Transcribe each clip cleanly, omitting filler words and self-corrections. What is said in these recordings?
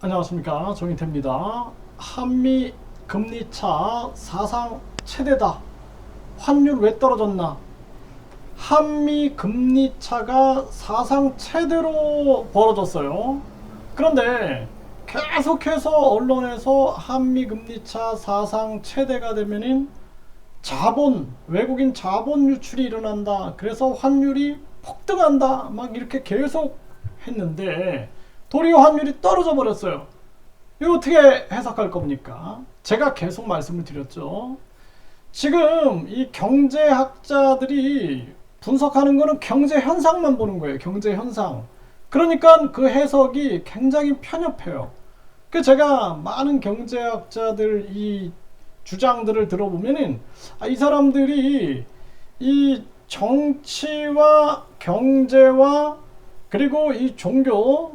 안녕하십니까, 정인태입니다. 한미 금리차 사상 최대다. 환율 왜 떨어졌나? 한미 금리차가 사상 최대로 벌어졌어요. 그런데 계속해서 언론에서 한미 금리차 사상 최대가 되면은 외국인 자본 유출이 일어난다. 그래서 환율이 폭등한다. 막 이렇게 계속 했는데 도리어 환율이 떨어져 버렸어요. 이거 어떻게 해석할 겁니까? 제가 계속 말씀을 드렸죠. 지금 이 경제학자들이 분석하는 거는 경제 현상만 보는 거예요. 경제 현상. 그러니까 그 해석이 굉장히 편협해요. 그 제가 많은 경제학자들 이 주장들을 들어보면은 이 사람들이 이 정치와 경제와 그리고 이 종교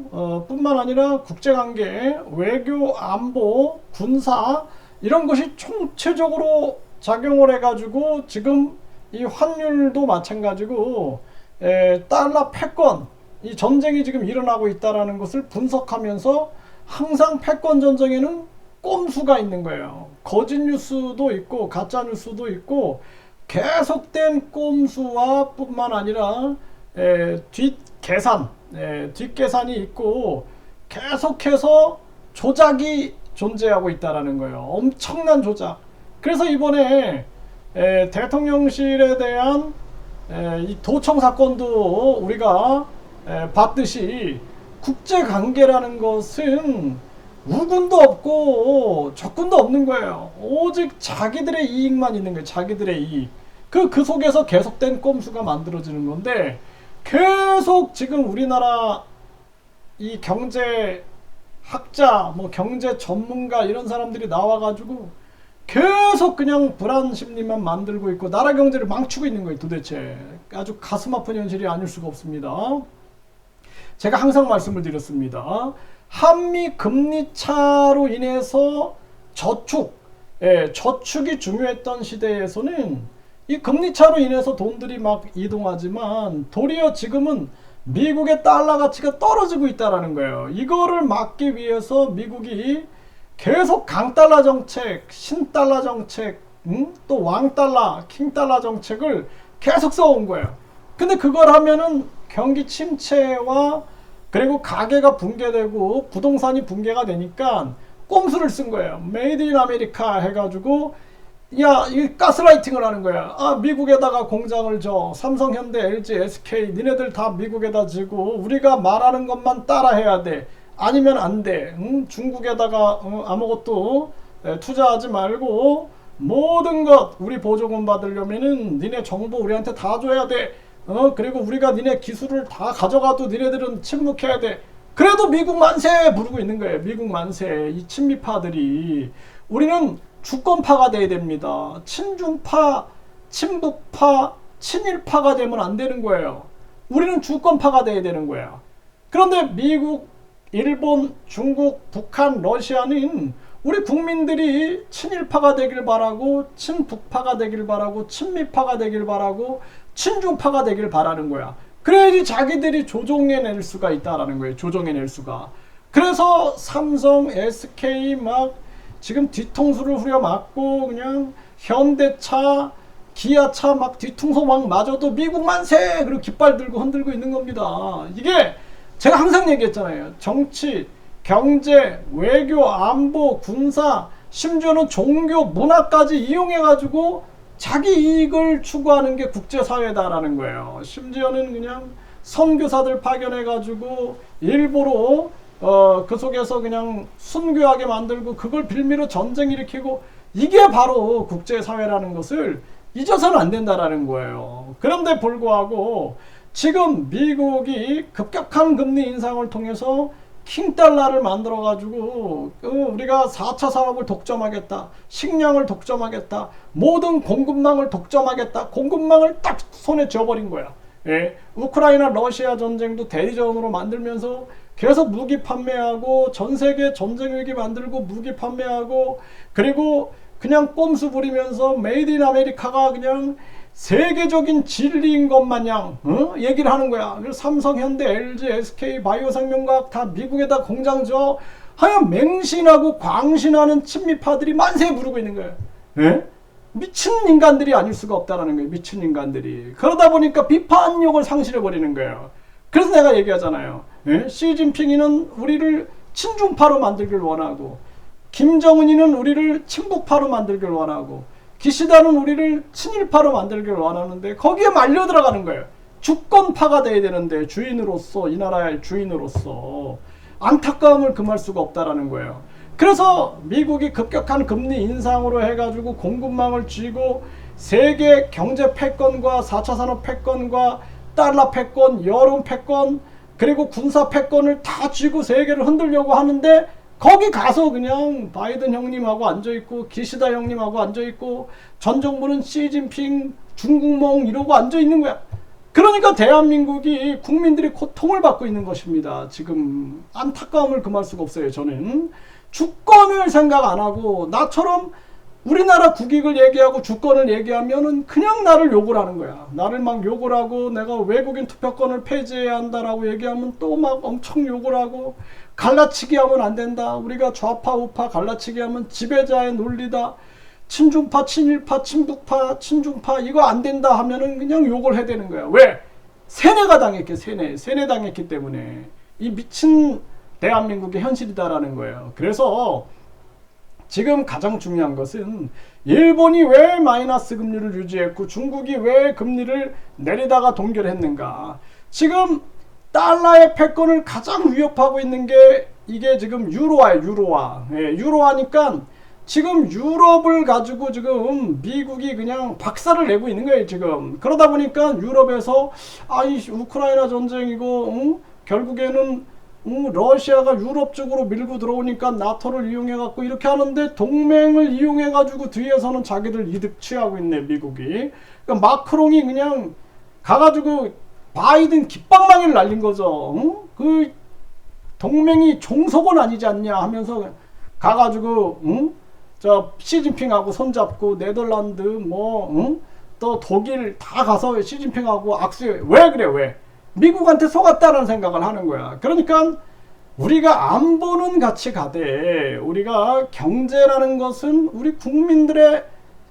뿐만 아니라 국제관계, 외교, 안보, 군사 이런 것이 총체적으로 작용을 해가지고 지금 이 환율도 마찬가지고 달러 패권 이 전쟁이 지금 일어나고 있다라는 것을 분석하면서 항상 패권 전쟁에는 꼼수가 있는 거예요. 거짓 뉴스도 있고 가짜 뉴스도 있고 계속된 꼼수와 뿐만 아니라 뒷계산이 있고 계속해서 조작이 존재하고 있다라는 거예요. 엄청난 조작. 그래서 이번에 대통령실에 대한 이 도청 사건도 우리가 봤듯이 국제관계라는 것은 우군도 없고 적군도 없는 거예요. 오직 자기들의 이익만 있는 거예요. 자기들의 이익. 그 속에서 계속된 꼼수가 만들어지는 건데 계속 지금 우리나라 이 경제 학자, 뭐 경제 전문가 이런 사람들이 나와가지고 계속 그냥 불안 심리만 만들고 있고 나라 경제를 망치고 있는 거예요. 도대체 아주 가슴 아픈 현실이 아닐 수가 없습니다. 제가 항상 말씀을 드렸습니다. 한미 금리 차로 인해서 저축이 중요했던 시대에서는 이 금리 차로 인해서 돈들이 막 이동하지만 도리어 지금은 미국의 달러 가치가 떨어지고 있다라는 거예요. 이거를 막기 위해서 미국이 계속 강달러 정책, 신달러 정책, 또 왕달러, 킹달러 정책을 계속 써온 거예요. 근데 그걸 하면은 경기 침체와 그리고 가계가 붕괴되고 부동산이 붕괴가 되니까 꼼수를 쓴 거예요. 메이드 인 아메리카 해가지고 이 가스라이팅을 하는 거야. 미국에다가 공장을 줘. 삼성, 현대, LG, SK 니네들 다 미국에다 지고 우리가 말하는 것만 따라해야 돼. 아니면 안 돼. 중국에다가 아무것도 투자하지 말고 모든 것 우리 보조금 받으려면은 니네 정보 우리한테 다 줘야 돼. 그리고 우리가 니네 기술을 다 가져가도 니네들은 침묵해야 돼. 그래도 미국 만세 부르고 있는 거예요. 미국 만세. 이 친미파들이 우리는 주권파가 돼야 됩니다. 친중파, 친북파, 친일파가 되면 안 되는 거예요. 우리는 주권파가 돼야 되는 거야. 그런데 미국, 일본, 중국, 북한, 러시아는 우리 국민들이 친일파가 되길 바라고 친북파가 되길 바라고 친미파가 되길 바라고 친중파가 되길 바라는 거야. 그래야지 자기들이 조종해낼 수가 있다라는 거예요. 조종해낼 수가. 그래서 삼성, SK 막 지금 뒤통수를 후려맞고 그냥 현대차, 기아차 막 뒤통수 막 맞아도 미국 만세! 그리고 깃발 들고 흔들고 있는 겁니다. 이게 제가 항상 얘기했잖아요. 정치, 경제, 외교, 안보, 군사, 심지어는 종교, 문화까지 이용해가지고 자기 이익을 추구하는 게 국제사회다라는 거예요. 심지어는 그냥 선교사들 파견해가지고 일부러 그 속에서 그냥 순교하게 만들고 그걸 빌미로 전쟁 일으키고 이게 바로 국제사회라는 것을 잊어서는 안 된다라는 거예요. 그런데 불구하고 지금 미국이 급격한 금리 인상을 통해서 킹달러를 만들어 가지고 우리가 4차 산업을 독점하겠다, 식량을 독점하겠다, 모든 공급망을 독점하겠다, 공급망을 딱 손에 쥐어버린 거야. 우크라이나 러시아 전쟁도 대리전으로 만들면서 계속 무기 판매하고 전 세계 전쟁 위기 만들고 무기 판매하고 그리고 그냥 꼼수 부리면서 메이드 인 아메리카가 그냥 세계적인 진리인 것 마냥 얘기를 하는 거야. 그래서 삼성, 현대, LG, SK, 바이오생명과학 다 미국에다 공장 줘. 하여간 맹신하고 광신하는 친미파들이 만세 부르고 있는 거예요. 예? 미친 인간들이 아닐 수가 없다라는 거예요. 미친 인간들이. 그러다 보니까 비판력을 상실해버리는 거예요. 그래서 내가 얘기하잖아요. 예? 시진핑이는 우리를 친중파로 만들길 원하고, 김정은이는 우리를 친북파로 만들길 원하고, 기시다는 우리를 친일파로 만들길 원하는데 거기에 말려 들어가는 거예요. 주권파가 돼야 되는데, 주인으로서, 이 나라의 주인으로서 안타까움을 금할 수가 없다라는 거예요. 그래서 미국이 급격한 금리 인상으로 해가지고 공급망을 쥐고 세계 경제 패권과 4차 산업 패권과 달러 패권, 여론 패권, 그리고 군사 패권을 다 쥐고 세계를 흔들려고 하는데, 거기 가서 그냥 바이든 형님하고 앉아있고, 기시다 형님하고 앉아있고, 전 정부는 시진핑, 중국몽 이러고 앉아있는 거야. 그러니까 대한민국이 국민들이 고통을 받고 있는 것입니다. 지금 안타까움을 금할 수가 없어요. 저는 주권을 생각 안 하고, 나처럼 우리나라 국익을 얘기하고 주권을 얘기하면은 그냥 나를 욕을 하는 거야. 나를 막 욕을 하고, 내가 외국인 투표권을 폐지해야 한다라고 얘기하면 또 막 엄청 욕을 하고, 갈라치기 하면 안 된다. 우리가 좌파 우파 갈라치기 하면 지배자의 논리다. 친중파, 친일파, 친북파, 친중파 이거 안 된다 하면은 그냥 욕을 해야 되는 거야. 왜? 세뇌가 당했기, 세뇌 당했기 때문에. 이 미친 대한민국의 현실이다라는 거예요. 그래서 지금 가장 중요한 것은 일본이 왜 마이너스 금리를 유지했고 중국이 왜 금리를 내리다가 동결했는가. 지금 달러의 패권을 가장 위협하고 있는 게 이게 지금 유로화예요. 유로화. 예, 유로화니까 지금 유럽을 가지고 지금 미국이 그냥 박살을 내고 있는 거예요. 지금. 그러다 보니까 유럽에서 아이 우크라이나 전쟁이고 결국에는 러시아가 유럽 쪽으로 밀고 들어오니까 나토를 이용해 갖고 이렇게 하는데, 동맹을 이용해 가지고 뒤에서는 자기들 이득 취하고 있네 미국이. 그러니까 마크롱이 그냥 가가지고 바이든 깃방망이를 날린 거죠. 그 동맹이 종속은 아니지 않냐 하면서 가가지고 저 시진핑하고 손잡고 네덜란드 또 독일 다 가서 시진핑하고 악수해. 왜 그래? 왜? 미국한테 속았다는 생각을 하는 거야. 그러니까 우리가 안보는 같이 가되, 우리가 경제라는 것은 우리 국민들의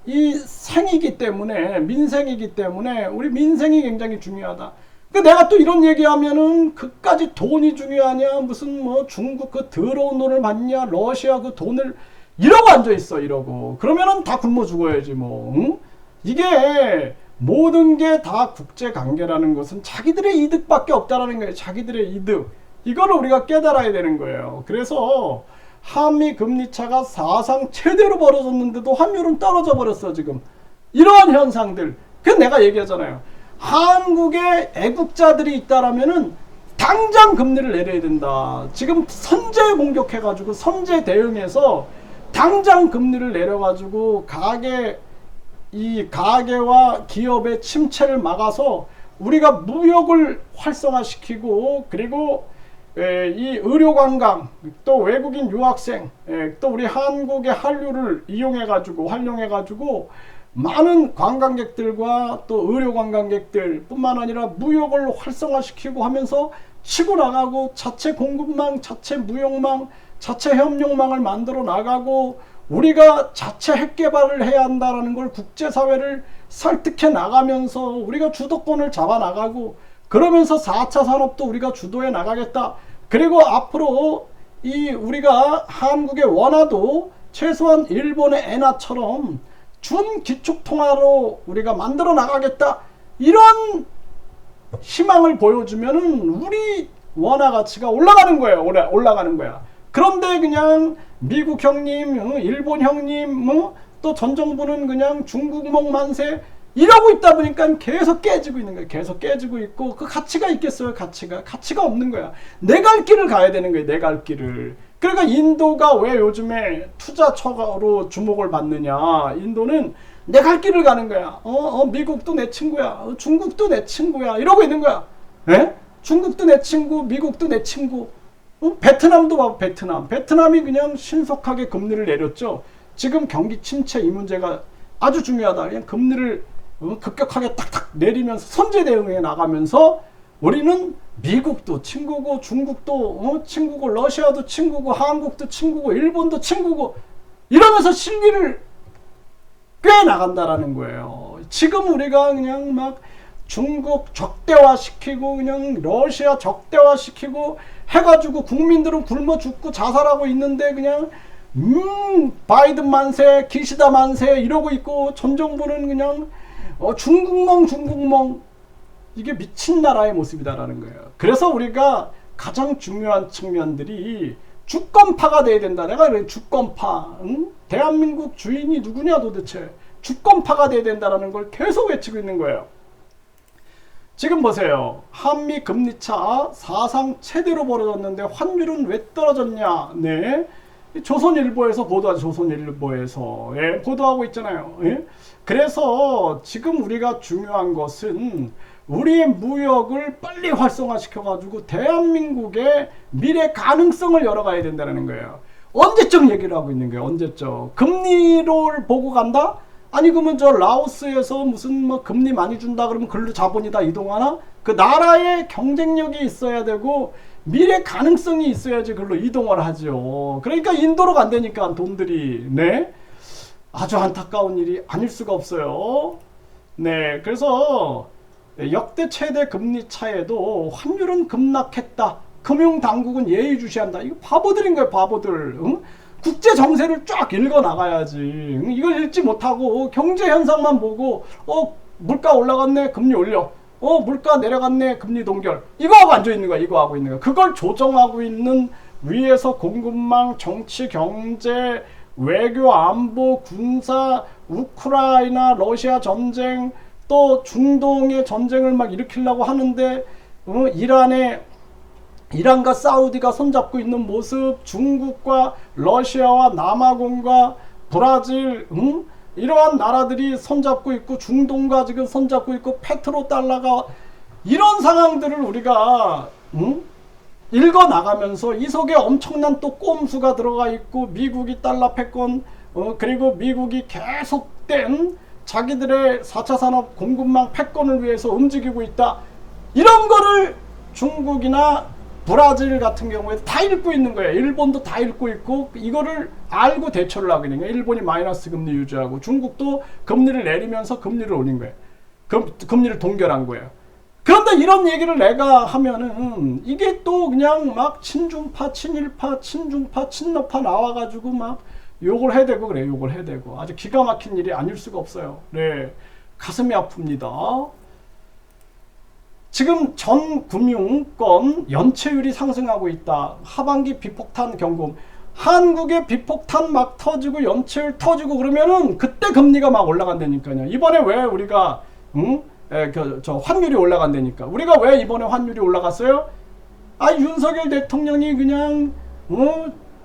이 생이기 때문에, 민생이기 때문에 우리 민생이 굉장히 중요하다. 그러니까 내가 또 이런 얘기하면은 그까지 돈이 중요하냐, 무슨 뭐 중국 그 더러운 돈을 받냐, 러시아 그 돈을 이러고 앉아있어 이러고. 그러면은 다 굶어 죽어야지 뭐. 응? 이게 모든 게 다 국제관계라는 것은 자기들의 이득밖에 없다라는 거예요. 자기들의 이득. 이거를 우리가 깨달아야 되는 거예요. 그래서 한미 금리차가 사상 최대로 벌어졌는데도 환율은 떨어져 버렸어 지금. 이러한 현상들. 그래서 내가 얘기하잖아요. 한국에 애국자들이 있다라면은 당장 금리를 내려야 된다. 지금 선제 공격해가지고 선제 대응해서 당장 금리를 내려가지고 가계와 기업의 침체를 막아서 우리가 무역을 활성화시키고, 그리고 이 의료관광, 또 외국인 유학생, 또 우리 한국의 한류를 활용해가지고 많은 관광객들과 또 의료관광객들 뿐만 아니라 무역을 활성화시키고 하면서 치고 나가고, 자체 공급망, 자체 무역망, 자체 협력망을 만들어 나가고, 우리가 자체 핵개발을 해야 한다는 걸 국제사회를 설득해 나가면서 우리가 주도권을 잡아 나가고, 그러면서 4차 산업도 우리가 주도해 나가겠다. 그리고 앞으로 우리가 한국의 원화도 최소한 일본의 엔화처럼 준기축통화로 우리가 만들어 나가겠다. 이런 희망을 보여주면은 우리 원화 가치가 올라가는 거예요. 올라가는 거야. 그런데 그냥 미국 형님, 일본 형님, 또 전 정부는 그냥 중국몽 만세 이러고 있다 보니까 계속 깨지고 있는 거예요. 계속 깨지고 있고, 그 가치가 있겠어요? 가치가 없는 거야. 내 갈 길을 가야 되는 거예요. 내 갈 길을. 그러니까 인도가 왜 요즘에 투자처로 주목을 받느냐. 인도는 내 갈 길을 가는 거야. 미국도 내 친구야. 중국도 내 친구야. 이러고 있는 거야. 에? 중국도 내 친구, 미국도 내 친구. 베트남도 봐. 베트남이 그냥 신속하게 금리를 내렸죠. 지금 경기 침체 이 문제가 아주 중요하다. 그냥 금리를 급격하게 탁탁 내리면서 선제 대응해 나가면서 우리는 미국도 친구고 중국도 친구고 러시아도 친구고 한국도 친구고 일본도 친구고 이러면서 실리를 꽤 나간다라는 거예요. 지금 우리가 그냥 막 중국 적대화시키고 그냥 러시아 적대화시키고 해가지고 국민들은 굶어 죽고 자살하고 있는데 그냥 바이든 만세 기시다 만세 이러고 있고 전 정부는 그냥 중국멍 이게 미친 나라의 모습이다라는 거예요. 그래서 우리가 가장 중요한 측면들이 주권파가 돼야 된다. 내가 그래 주권파. 대한민국 주인이 누구냐 도대체. 주권파가 돼야 된다라는 걸 계속 외치고 있는 거예요. 지금 보세요. 한미 금리차 사상 최대로 벌어졌는데 환율은 왜 떨어졌냐. 네. 조선일보에서 보도하죠. 조선일보에서 보도하고 있잖아요. 그래서 지금 우리가 중요한 것은 우리의 무역을 빨리 활성화시켜 가지고 대한민국의 미래 가능성을 열어가야 된다는 거예요. 언제적 얘기를 하고 있는 거예요. 언제적. 금리를 보고 간다? 아니 그러면 저 라오스에서 무슨 뭐 금리 많이 준다 그러면 글로 자본이 다 이동하나? 그 나라의 경쟁력이 있어야 되고 미래 가능성이 있어야지 글로 이동을 하죠. 그러니까 인도로 간다니까 돈들이. 네. 아주 안타까운 일이 아닐 수가 없어요. 네. 그래서 역대 최대 금리 차에도 환율은 급락했다. 금융당국은 예의주시한다. 이거 바보들인 거예요. 바보들. 국제 정세를 쫙 읽어 나가야지. 이걸 읽지 못하고 경제 현상만 보고 물가 올라갔네. 금리 올려. 물가 내려갔네. 금리 동결. 이거 하고 앉아 있는 거야. 이거 하고 있는 거야. 그걸 조정하고 있는 위에서 공급망, 정치, 경제, 외교, 안보, 군사, 우크라이나, 러시아 전쟁, 또 중동의 전쟁을 막 일으키려고 하는데 이란과 사우디가 손잡고 있는 모습, 중국과 러시아와 남아공과 브라질 이러한 나라들이 손잡고 있고 중동과 지금 손잡고 있고 페트로달러가 이런 상황들을 우리가 읽어 나가면서 이 속에 엄청난 또 꼼수가 들어가 있고 미국이 달러 패권 그리고 미국이 계속된 자기들의 4차 산업 공급망 패권을 위해서 움직이고 있다. 이런 거를 중국이나 브라질 같은 경우에 다 읽고 있는 거예요. 일본도 다 읽고 있고 이거를 알고 대처를 하고 있는 거예요. 일본이 마이너스 금리 유지하고 중국도 금리를 내리면서 금리를 올린 거예요. 금리를 동결한 거예요. 그런데 이런 얘기를 내가 하면은 이게 또 그냥 막 친중파, 친일파, 친중파, 친러파 나와가지고 막 욕을 해대고 그래요. 욕을 해대고 아주 기가 막힌 일이 아닐 수가 없어요. 네, 가슴이 아픕니다. 지금 전 금융권 연체율이 상승하고 있다. 하반기 비폭탄 경고. 한국의 비폭탄 막 터지고 연체율 터지고 그러면은 그때 금리가 막 올라간다니까요. 이번에 왜 우리가 저 환율이 올라간다니까. 우리가 왜 이번에 환율이 올라갔어요? 윤석열 대통령이 그냥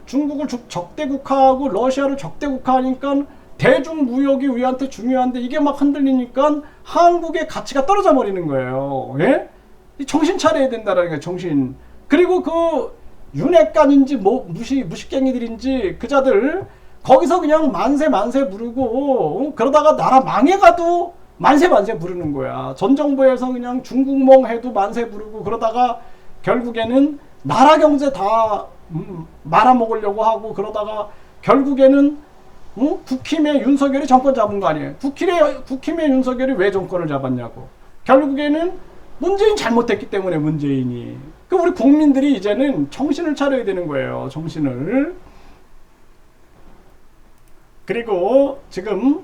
중국을 적대국화하고 러시아를 적대국화하니까 대중무역이 우리한테 중요한데 이게 막 흔들리니까 한국의 가치가 떨어져 버리는 거예요. 예? 정신 차려야 된다는 거예요. 정신. 그리고 그 윤핵관인지 뭐 무식갱이들인지 그자들 거기서 그냥 만세 부르고 그러다가 나라 망해가도 만세 부르는 거야. 전 정부에서 그냥 중국몽 해도 만세 부르고 그러다가 결국에는 나라 경제 다 말아먹으려고 하고 그러다가 결국에는 국힘의 윤석열이 정권 잡은 거 아니에요. 국힘의 윤석열이 왜 정권을 잡았냐고. 결국에는 문재인 잘못했기 때문에 문재인이. 그 우리 국민들이 이제는 정신을 차려야 되는 거예요. 정신을. 그리고 지금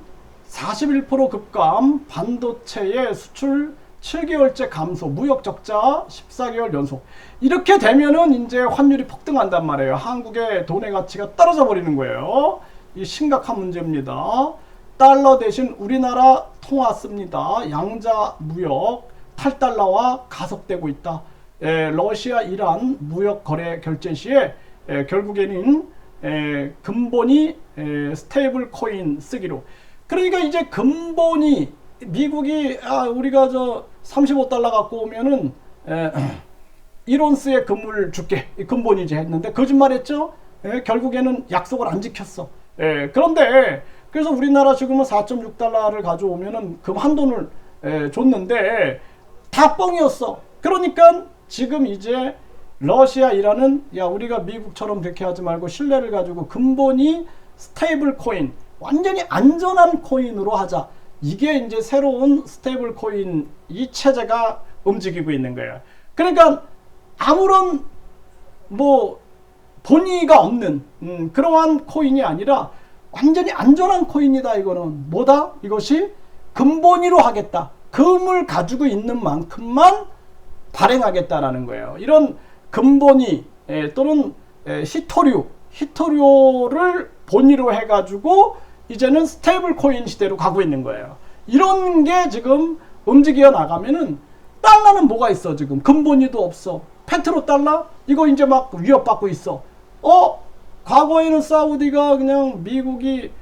41% 급감, 반도체의 수출 7개월째 감소, 무역 적자 14개월 연속. 이렇게 되면은 이제 환율이 폭등한단 말이에요. 한국의 돈의 가치가 떨어져 버리는 거예요. 이 심각한 문제입니다. 달러 대신 우리나라 통화 씁니다. 양자 무역 탈달러와 가속되고 있다. 러시아, 이란 무역 거래 결제 시에 결국에는 근본이 스테이블 코인 쓰기로. 그러니까 이제 근본이 미국이 우리가 저 35달러 갖고 오면은 1온스의 금을 줄게. 근본이지 했는데 거짓말했죠. 결국에는 약속을 안 지켰어. 그런데 그래서 우리나라 지금은 4.6달러를 가져오면은 금 한 돈을 줬는데 다 뻥이었어. 그러니까 지금 이제 러시아, 이란은 야 우리가 미국처럼 그렇게 하지 말고 신뢰를 가지고 근본이 스테이블 코인, 완전히 안전한 코인으로 하자. 이게 이제 새로운 스테이블 코인 이 체제가 움직이고 있는 거예요. 그러니까 아무런 뭐 본의가 없는 그러한 코인이 아니라 완전히 안전한 코인이다. 이거는 뭐다? 이것이 근본위로 하겠다. 금을 가지고 있는 만큼만 발행하겠다라는 거예요. 이런 근본위 또는 히토류를 본위로 해가지고 이제는 스테이블 코인 시대로 가고 있는 거예요. 이런 게 지금 움직여 나가면은 달러는 뭐가 있어? 지금 근본위도 없어. 페트로 달러 이거 이제 막 위협받고 있어. 과거에는 사우디가 그냥 미국이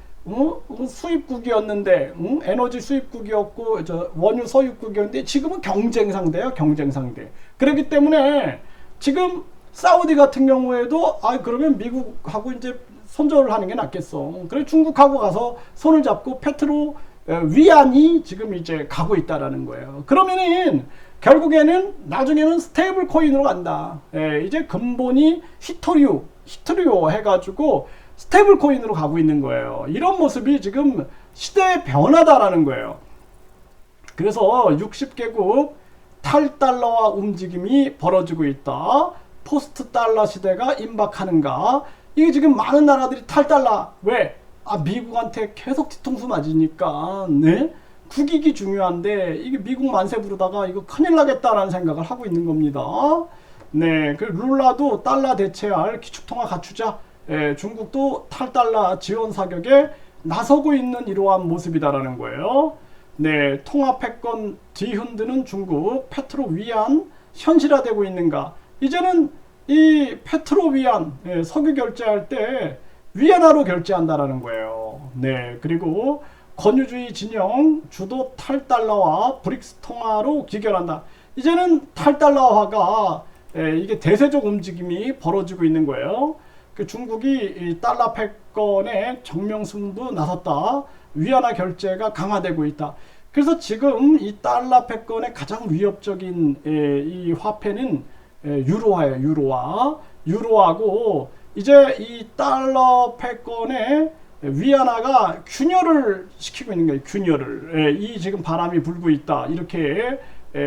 수입국이었는데 에너지 수입국이었고 원유 서유국이었는데 지금은 경쟁 상대야. 경쟁 상대. 그렇기 때문에 지금 사우디 같은 경우에도 그러면 미국하고 이제 손절을 하는 게 낫겠어. 그래 중국하고 가서 손을 잡고 페트로 위안이 지금 이제 가고 있다라는 거예요. 그러면은 결국에는 나중에는 스테이블 코인으로 간다. 이제 근본이 히토류 해가지고 스테이블 코인으로 가고 있는 거예요. 이런 모습이 지금 시대의 변화다라는 거예요. 그래서 60개국 탈달러화 움직임이 벌어지고 있다. 포스트 달러 시대가 임박하는가. 이게 지금 많은 나라들이 탈달러. 왜? 미국한테 계속 뒤통수 맞으니까. 네? 국익이 중요한데 이게 미국 만세 부르다가 이거 큰일 나겠다라는 생각을 하고 있는 겁니다. 네, 그 룰라도 달러 대체할 기축통화 갖추자. 중국도 탈달러 지원 사격에 나서고 있는 이러한 모습이다라는 거예요. 네, 통화 패권 뒤흔드는 중국, 페트로 위안 현실화되고 있는가? 이제는 이 페트로 위안 석유 결제할 때 위안화로 결제한다라는 거예요. 네, 그리고 권유주의 진영 주도 탈달러와 브릭스 통화로 기결한다. 이제는 탈달러화가 이게 대세적 움직임이 벌어지고 있는 거예요. 그 중국이 이 달러 패권에 정명승부 나섰다. 위안화 결제가 강화되고 있다. 그래서 지금 이 달러 패권의 가장 위협적인 이 화폐는 유로화예요. 유로화고 이제 이 달러 패권의 위안화가 균열을 시키고 있는 거예요. 균열을. 이 지금 바람이 불고 있다. 이렇게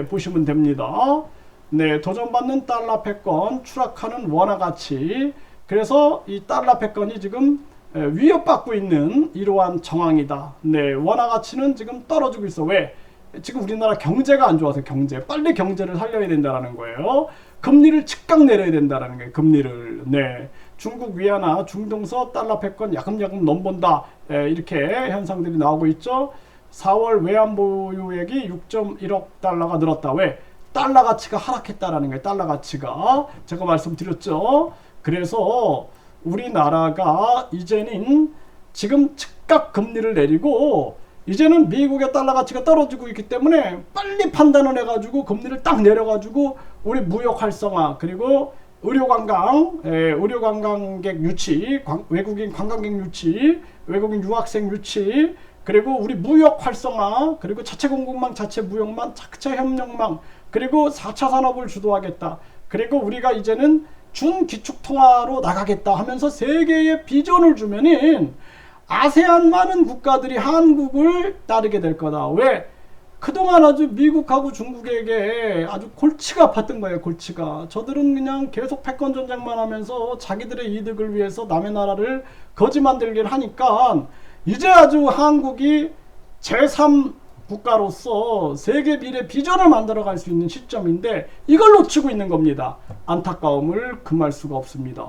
보시면 됩니다. 네, 도전받는 달러 패권, 추락하는 원화 가치. 그래서 이 달러 패권이 지금 위협받고 있는 이러한 정황이다. 네, 원화 가치는 지금 떨어지고 있어. 왜? 지금 우리나라 경제가 안 좋아서 빨리 경제를 살려야 된다는 거예요. 금리를 즉각 내려야 된다는 거예요. 금리를. 네, 중국 위안화, 중동서 달러 패권 야금야금 넘본다. 이렇게 현상들이 나오고 있죠. 4월 외환 보유액이 6.1억 달러가 늘었다. 왜? 달러 가치가 하락했다라는 거예요. 달러 가치가. 제가 말씀드렸죠. 그래서 우리나라가 이제는 지금 즉각 금리를 내리고 이제는 미국의 달러 가치가 떨어지고 있기 때문에 빨리 판단을 해가지고 금리를 딱 내려가지고 우리 무역 활성화 그리고 의료관광객 유치, 외국인 관광객 유치, 외국인 유학생 유치, 그리고 우리 무역 활성화, 그리고 자체 공급망, 자체 무역망, 자체 협력망, 그리고 4차 산업을 주도하겠다. 그리고 우리가 이제는 준기축통화로 나가겠다 하면서 세계에 비전을 주면은 아세안 많은 국가들이 한국을 따르게 될 거다. 왜? 그동안 아주 미국하고 중국에게 아주 골치가 아팠던 거예요. 골치가. 저들은 그냥 계속 패권 전쟁만 하면서 자기들의 이득을 위해서 남의 나라를 거지 만들기를 하니까 이제 아주 한국이 제3 국가로서 세계 미래 비전을 만들어갈 수 있는 시점인데 이걸 놓치고 있는 겁니다. 안타까움을 금할 수가 없습니다.